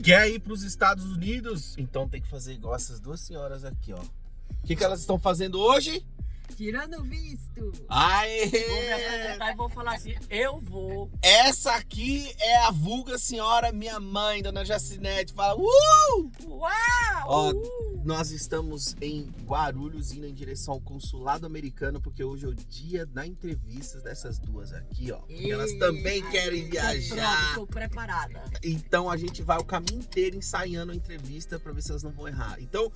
Quer ir para os Estados Unidos? Então tem que fazer igual essas duas senhoras aqui, ó. O que elas estão fazendo hoje? Tirando visto. Aê! Vou me apresentar e vou falar assim, eu vou. Essa aqui é a vulga senhora, minha mãe, dona Jacinete. Fala, Uau! Ó, nós estamos em Guarulhos, indo em direção ao consulado americano, porque hoje é o dia da entrevista dessas duas aqui, ó. Porque elas também querem viajar. Estou preparada. Então a gente vai o caminho inteiro ensaiando a entrevista pra ver se elas não vão errar. Então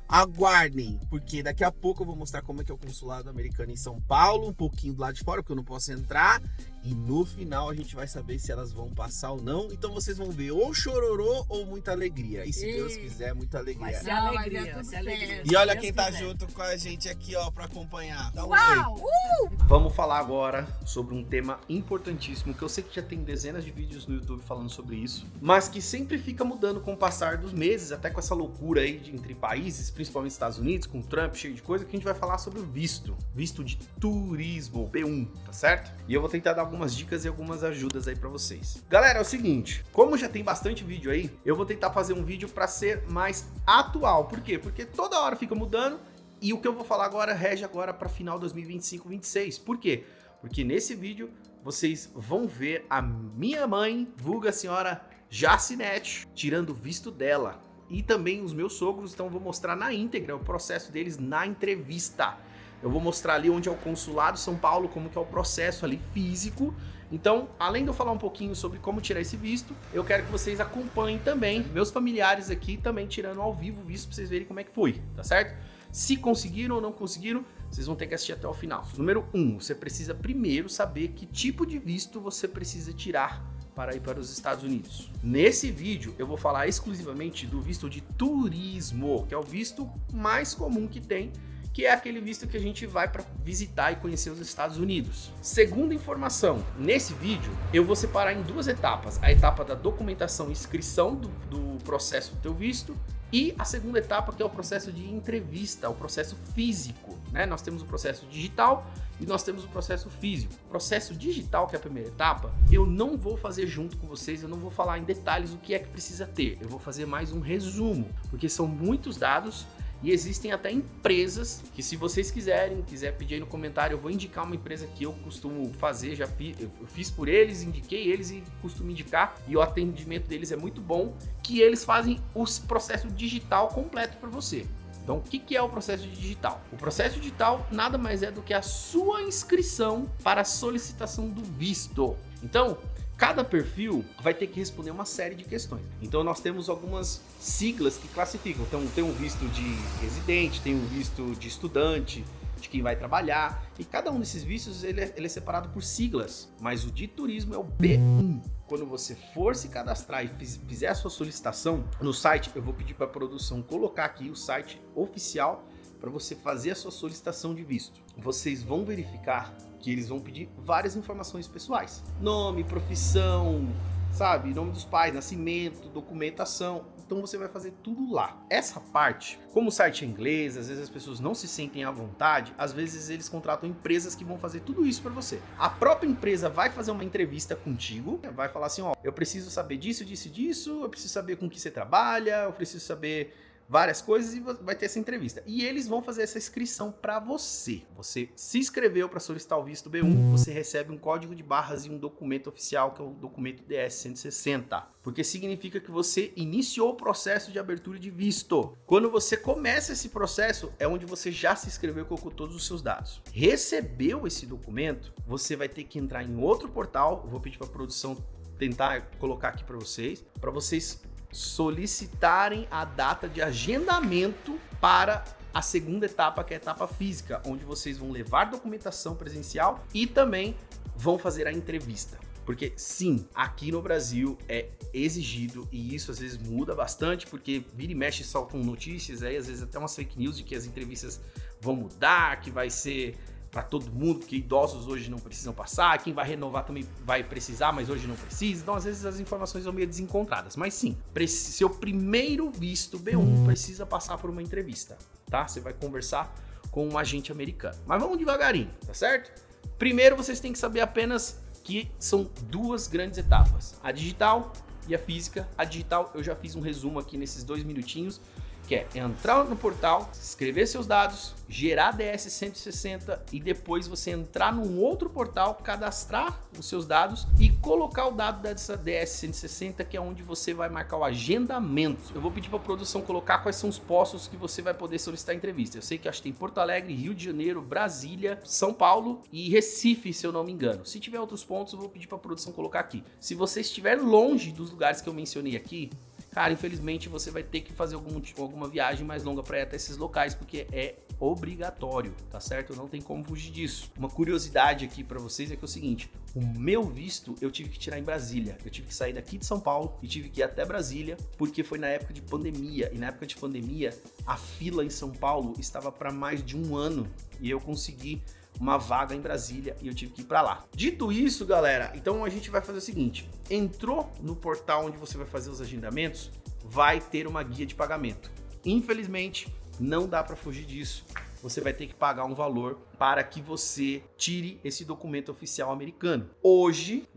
aguardem, porque daqui a pouco eu vou mostrar como é que é o consulado americano em São Paulo, um pouquinho do lado de fora, porque eu não posso entrar. E no final a gente vai saber se elas vão passar ou não. Então vocês vão ver ou chororô ou muita alegria. E se Deus quiser, muita alegria. Vai ser alegria, vai ser alegria. E olha Se quem Deus tá quiser. junto com a gente aqui, ó, pra acompanhar. Dá um Uau! oi. Vamos falar agora sobre um tema importantíssimo, que eu sei que já tem dezenas de vídeos no YouTube falando sobre isso, mas que sempre fica mudando com o passar dos meses, até com essa loucura aí entre países, principalmente Estados Unidos, com Trump, cheio de coisa, que a gente vai falar sobre o visto de turismo, B1, tá certo? E eu vou tentar dar algumas dicas e algumas ajudas aí pra vocês. Galera, é o seguinte, como já tem bastante vídeo aí, eu vou tentar fazer um vídeo pra ser mais atual. Por quê? Porque toda hora fica mudando. E o que eu vou falar agora rege agora para final 2025-26. Por quê? Porque nesse vídeo vocês vão ver a minha mãe, vulga senhora Jacinete, tirando o visto dela. E também os meus sogros, então eu vou mostrar na íntegra o processo deles na entrevista. Eu vou mostrar ali onde é o consulado São Paulo, como que é o processo ali físico. Então, além de eu falar um pouquinho sobre como tirar esse visto, eu quero que vocês acompanhem também meus familiares aqui, também tirando ao vivo o visto, para vocês verem como é que foi, tá certo? Se conseguiram ou não conseguiram, vocês vão ter que assistir até o final. Número 1, você precisa primeiro saber que tipo de visto você precisa tirar para ir para os Estados Unidos. Nesse vídeo, eu vou falar exclusivamente do visto de turismo, que é o visto mais comum que tem, que é aquele visto que a gente vai para visitar e conhecer os Estados Unidos. Segunda informação, nesse vídeo eu vou separar em duas etapas. A etapa da documentação e inscrição do processo do teu visto e a segunda etapa, que é o processo de entrevista, o processo físico, né? Nós temos o processo digital e nós temos o processo físico. O processo digital, que é a primeira etapa, eu não vou fazer junto com vocês, eu não vou falar em detalhes o que é que precisa ter. Eu vou fazer mais um resumo, porque são muitos dados. E existem até empresas que, se vocês quiser pedir aí no comentário, eu vou indicar uma empresa que eu costumo fazer, eu fiz por eles, indiquei eles e costumo indicar, e o atendimento deles é muito bom, que eles fazem o processo digital completo para você. Então, o que é o processo digital? O processo digital nada mais é do que a sua inscrição para a solicitação do visto. Então, cada perfil vai ter que responder uma série de questões. Então nós temos algumas siglas que classificam. Então tem um visto de residente, tem um visto de estudante, de quem vai trabalhar. E cada um desses vistos ele é separado por siglas. Mas o de turismo é o B1. Quando você for se cadastrar e fizer a sua solicitação no site, eu vou pedir para a produção colocar aqui o site oficial para você fazer a sua solicitação de visto. Vocês vão verificar que eles vão pedir várias informações pessoais. Nome, profissão, sabe? Nome dos pais, nascimento, documentação. Então você vai fazer tudo lá. Essa parte, como o site é inglês, às vezes as pessoas não se sentem à vontade, às vezes eles contratam empresas que vão fazer tudo isso para você. A própria empresa vai fazer uma entrevista contigo, vai falar assim, ó, eu preciso saber disso, disso e disso, eu preciso saber com que você trabalha, eu preciso saber várias coisas e vai ter essa entrevista. E eles vão fazer essa inscrição para você. Você se inscreveu para solicitar o visto B1, você recebe um código de barras e um documento oficial, que é o documento DS-160. Porque significa que você iniciou o processo de abertura de visto. Quando você começa esse processo, é onde você já se inscreveu e colocou todos os seus dados. Recebeu esse documento, você vai ter que entrar em outro portal. Eu vou pedir para a produção tentar colocar aqui para vocês solicitarem a data de agendamento para a segunda etapa, que é a etapa física, onde vocês vão levar documentação presencial e também vão fazer a entrevista. Porque sim, aqui no Brasil é exigido, e isso às vezes muda bastante, porque vira e mexe saltam notícias aí, às vezes até umas fake news de que as entrevistas vão mudar, que vai ser para todo mundo, que idosos hoje não precisam passar, quem vai renovar também vai precisar, mas hoje não precisa. Então, às vezes, as informações são meio desencontradas. Mas sim, seu primeiro visto B1 precisa passar por uma entrevista, tá? Você vai conversar com um agente americano. Mas vamos devagarinho, tá certo? Primeiro, vocês têm que saber apenas que são duas grandes etapas. A digital e a física. A digital eu já fiz um resumo aqui nesses 2 minutinhos, que é entrar no portal, escrever seus dados, gerar DS 160 e depois você entrar num outro portal, cadastrar os seus dados e colocar o dado dessa DS 160, que é onde você vai marcar o agendamento. Eu vou pedir para a produção colocar quais são os postos que você vai poder solicitar entrevista. Eu sei que acho que tem Porto Alegre, Rio de Janeiro, Brasília, São Paulo e Recife, se eu não me engano. Se tiver outros pontos, eu vou pedir para a produção colocar aqui. Se você estiver longe dos lugares que eu mencionei aqui, cara, infelizmente você vai ter que fazer alguma viagem mais longa para ir até esses locais, porque é obrigatório, tá certo? Não tem como fugir disso. Uma curiosidade aqui para vocês é que é o seguinte, o meu visto eu tive que tirar em Brasília. Eu tive que sair daqui de São Paulo e tive que ir até Brasília, porque foi na época de pandemia. E na época de pandemia, a fila em São Paulo estava para mais de 1 ano e eu consegui uma vaga em Brasília e eu tive que ir para lá. Dito isso, galera, então a gente vai fazer o seguinte, entrou no portal onde você vai fazer os agendamentos, vai ter uma guia de pagamento. Infelizmente, não dá para fugir disso. Você vai ter que pagar um valor para que você tire esse documento oficial americano. Hoje,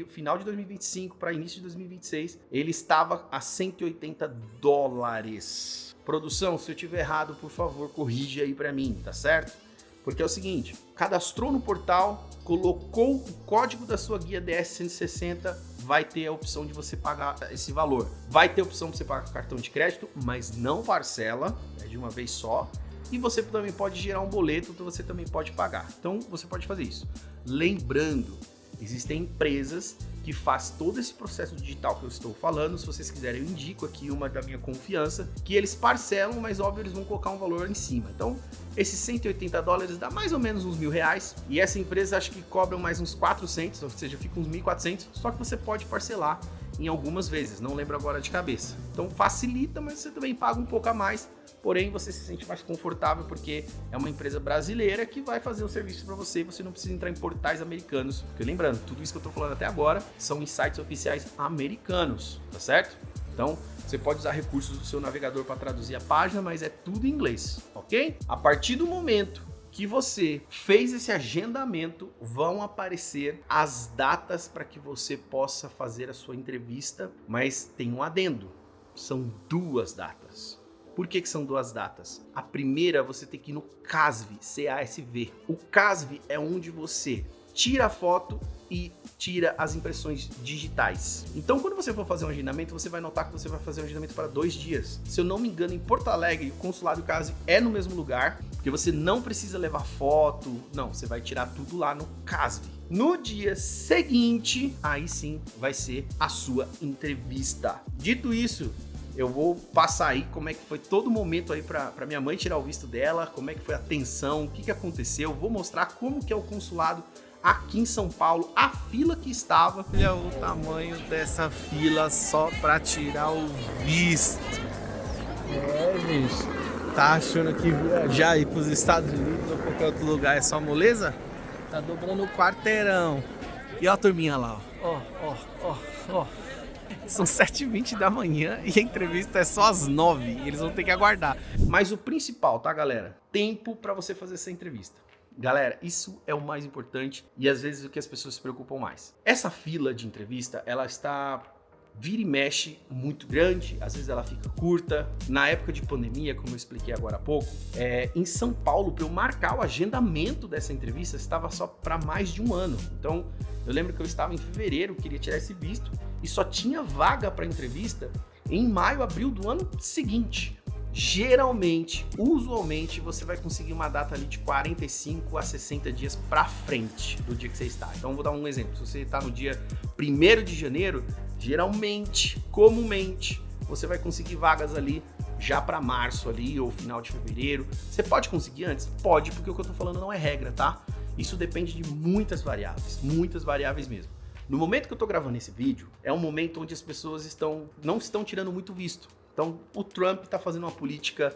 final de 2025 para início de 2026, ele estava a $180. Produção, se eu tiver errado, por favor, corrige aí para mim, tá certo? Porque é o seguinte, cadastrou no portal, colocou o código da sua guia DS 160, vai ter a opção de você pagar esse valor. Vai ter a opção de você pagar com cartão de crédito, mas não parcela, é de uma vez só. E você também pode gerar um boleto, então você também pode pagar. Então você pode fazer isso. Lembrando, existem empresas que faz todo esse processo digital que eu estou falando. Se vocês quiserem, eu indico aqui uma da minha confiança, que eles parcelam, mas óbvio, eles vão colocar um valor em cima. Então, esses $180 dá mais ou menos uns R$1.000, e essa empresa acho que cobra mais uns 400, ou seja, fica uns 1.400, só que você pode parcelar em algumas vezes, não lembro agora de cabeça. Então facilita, mas você também paga um pouco a mais, porém você se sente mais confortável porque é uma empresa brasileira que vai fazer o serviço para você e você não precisa entrar em portais americanos. Porque lembrando, tudo isso que eu tô falando até agora são em sites oficiais americanos, tá certo? Então você pode usar recursos do seu navegador para traduzir a página, mas é tudo em inglês, ok? A partir do momento que você fez esse agendamento, vão aparecer as datas para que você possa fazer a sua entrevista, mas tem um adendo, são 2 datas. Por que são 2 datas? A primeira, você tem que ir no CASV, C-A-S-V. O CASV é onde você tira a foto e tira as impressões digitais. Então, quando você for fazer um agendamento, você vai notar que você vai fazer um agendamento para 2 dias. Se eu não me engano, em Porto Alegre, o consulado do CASV é no mesmo lugar, porque você não precisa levar foto, não, você vai tirar tudo lá no CASV. No dia seguinte, aí sim vai ser a sua entrevista. Dito isso, eu vou passar aí como é que foi todo o momento aí para minha mãe tirar o visto dela, como é que foi a tensão, o que aconteceu, vou mostrar como que é o consulado aqui em São Paulo, a fila que estava. Olha o tamanho dessa fila só para tirar o visto. É, gente, tá achando que viajar ir pros Estados Unidos ou qualquer outro lugar é só moleza? Tá dobrando o quarteirão. E ó a turminha lá, ó. São 7h20 da manhã e a entrevista é só às 9h. E eles vão ter que aguardar. Mas o principal, tá, galera? Tempo para você fazer essa entrevista. Galera, isso é o mais importante e às vezes o que as pessoas se preocupam mais. Essa fila de entrevista, ela está vira e mexe muito grande, às vezes ela fica curta. Na época de pandemia, como eu expliquei agora há pouco, em São Paulo, para eu marcar o agendamento dessa entrevista, estava só para mais de 1 ano. Então, eu lembro que eu estava em fevereiro, queria tirar esse visto e só tinha vaga para entrevista em maio, abril do ano seguinte. Geralmente, usualmente, você vai conseguir uma data ali de 45 a 60 dias para frente do dia que você está. Então, vou dar um exemplo. Se você está no dia 1º de janeiro, geralmente, comumente, você vai conseguir vagas ali já para março ali ou final de fevereiro. Você pode conseguir antes? Pode, porque o que eu tô falando não é regra, tá? Isso depende de muitas variáveis mesmo. No momento que eu tô gravando esse vídeo, é um momento onde as pessoas não estão tirando muito visto. Então, o Trump está fazendo uma política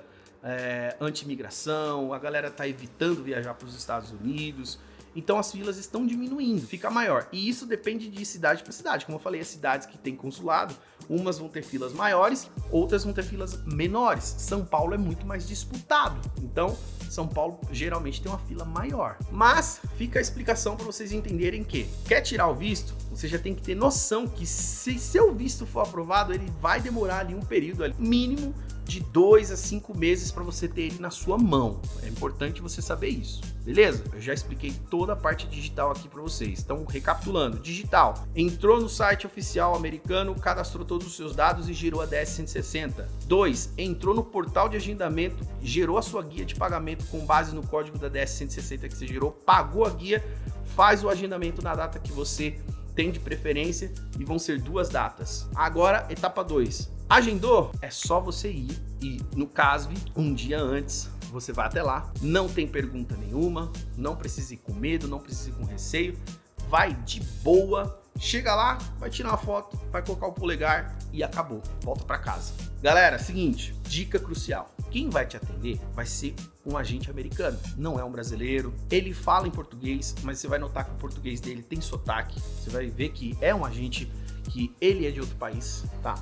anti-imigração, a galera está evitando viajar para os Estados Unidos. Então as filas estão diminuindo, fica maior. E isso depende de cidade para cidade. Como eu falei, as cidades que têm consulado, umas vão ter filas maiores, outras vão ter filas menores. São Paulo é muito mais disputado. Então, São Paulo geralmente tem uma fila maior. Mas fica a explicação para vocês entenderem que quer tirar o visto, você já tem que ter noção que se seu visto for aprovado, ele vai demorar ali um período ali, mínimo de 2 a 5 meses para você ter ele na sua mão. É importante você saber isso, beleza? Eu já expliquei toda a parte digital aqui para vocês. Então, recapitulando, digital, entrou no site oficial americano, cadastrou todos os seus dados e gerou a DS-160. 2, entrou no portal de agendamento, gerou a sua guia de pagamento com base no código da DS-160 que você gerou, pagou a guia, faz o agendamento na data que você tem de preferência e vão ser 2 datas. Agora, etapa 2. Agendou? É só você ir e no CASV, um dia antes, você vai até lá, não tem pergunta nenhuma, não precisa ir com medo, não precisa ir com receio, vai de boa, chega lá, vai tirar uma foto, vai colocar o polegar e acabou, volta para casa. Galera, seguinte, dica crucial, quem vai te atender vai ser um agente americano, não é um brasileiro, ele fala em português, mas você vai notar que o português dele tem sotaque, você vai ver que é um agente que ele é de outro país, tá?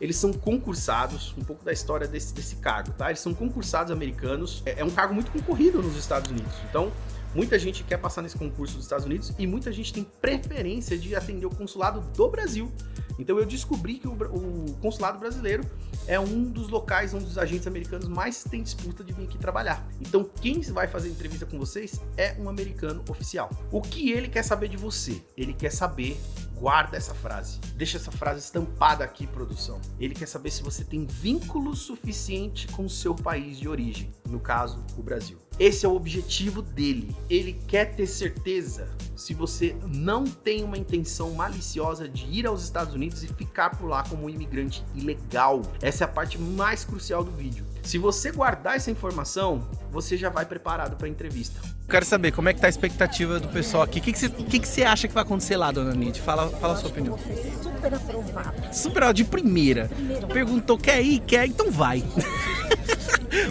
Eles são concursados, um pouco da história desse cargo, tá? Eles são concursados americanos, é um cargo muito concorrido nos Estados Unidos, então muita gente quer passar nesse concurso dos Estados Unidos e muita gente tem preferência de atender o consulado do Brasil. Então eu descobri que o consulado brasileiro é um dos locais onde os agentes americanos mais têm disputa de vir aqui trabalhar. Então quem vai fazer entrevista com vocês é um americano oficial. O que ele quer saber de você? Ele quer saber, guarda essa frase, deixa essa frase estampada aqui, produção. Ele quer saber se você tem vínculo suficiente com o seu país de origem, no caso, o Brasil. Esse é o objetivo dele. Ele quer ter certeza se você não tem uma intenção maliciosa de ir aos Estados Unidos e ficar por lá como um imigrante ilegal. Essa é a parte mais crucial do vídeo. Se você guardar essa informação, você já vai preparado para a entrevista. Quero saber como é que tá a expectativa do pessoal aqui. O que você acha que vai acontecer lá, dona Nid? Fala a sua opinião. Super aprovado. Super de primeira. Perguntou, quer ir? Quer? Então vai.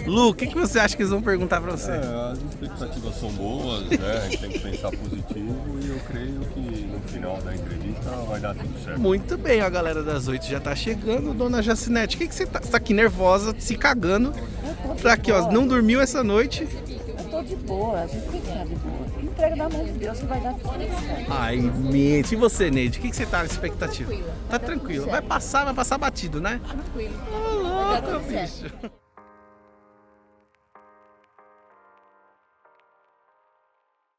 Lu, o que você acha que eles vão perguntar pra você? As expectativas são boas, né? A gente tem que pensar positivo e eu creio que no final da entrevista vai dar tudo certo. Muito bem, a galera das 8 já tá chegando. Dona Jacinete, o que você tá aqui nervosa, se cagando? Tá aqui, ó, não dormiu essa noite? Eu tô de boa, a gente tem que estar de boa. Entrega na mão de Deus que vai dar tudo certo. Ai, mente. E você, Neide, o que você tá na expectativa? Tranquila. Tá tranquilo. Vai passar batido, né? Tranquilo. Ô, louco, bicho.